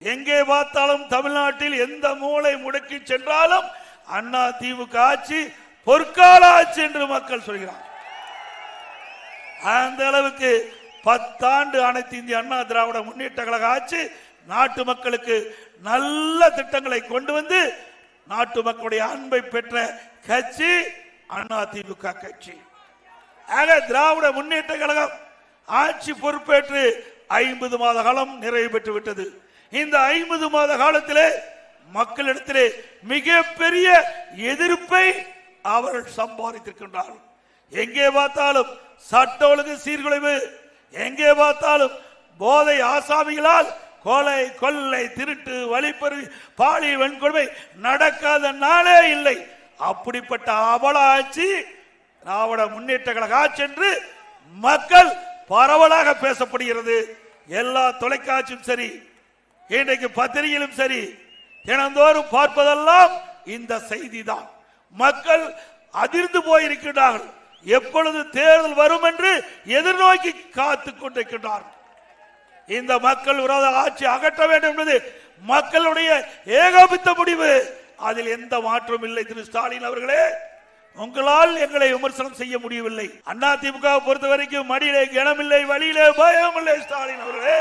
எங்கே பார்த்தாலும் தமிழ்நாட்டில் எந்த மூலை முடக்கி சென்றாலும் அண்ணா திமுக ஆட்சி பொற்கால ஆட்சி என்று மக்கள் சொல்கிறார். அந்த அளவுக்கு 10 ஆண்டு அனைத்து இந்திய அண்ணா திராவிட முன்னேற்ற கழக ஆட்சி நாட்டு மக்களுக்கு நல்ல திட்டங்களை கொண்டு வந்து நாட்டு மக்களுடைய அன்பை பெற்ற கட்சி அண்ணா திமுக கட்சி. ஆக திராவிட முன்னேற்ற கழகம் ஆட்சி பொறுப்பேற்று 50 மாத காலம் நிறைவு பெற்று விட்டது. இந்த 50 மாத காலத்திலே மக்களிடத்திலே மிகப்பெரிய எதிர்ப்பை அவர்கள் சம்பாதித்திருக்கின்றார்கள். எங்கே பார்த்தாலும் சட்ட ஒழுங்கு சீர்குலைவு, எங்கே பார்த்தாலும் போதை ஆசாமிகளால் கொலை, கொள்ளை, திருட்டு, வழிப்பறி, பாலியல் வன்கொடுமை நடக்காத நாளே இல்லை. அப்படிப்பட்ட அவல ஆட்சி திராவிட முன்னேற்ற கழக ஆட்சி என்று மக்கள் பரவலாக பேசப்படுகிறது. எல்லா தொலைக்காட்சியும் சரி, இன்றைக்கு பத்திரிகையிலும் சரி, தினந்தோறும் பார்ப்பதெல்லாம் இந்த செய்தி தான். மக்கள் அதிர்ந்து போயிருக்கிறார்கள். எப்பொழுது தேர்தல் வரும் என்று எதிர்நோக்கி காத்துக் கொண்டிருக்கிறார்கள். இந்த மக்கள் விரோத ஆட்சி அகற்ற வேண்டும் என்பது மக்களுடைய ஏகோபித்த முடிவு. அதில் எந்த மாற்றம் இல்லை. திரு ஸ்டாலின் அவர்களே, உங்களால் எங்களை விமர்சனம் செய்ய முடியவில்லை. அண்ணா திமுக பொறுத்த வரைக்கும் மடியிலே கனமில்லை, வழியிலே பயம் இல்லை. ஸ்டாலின் அவர்களே,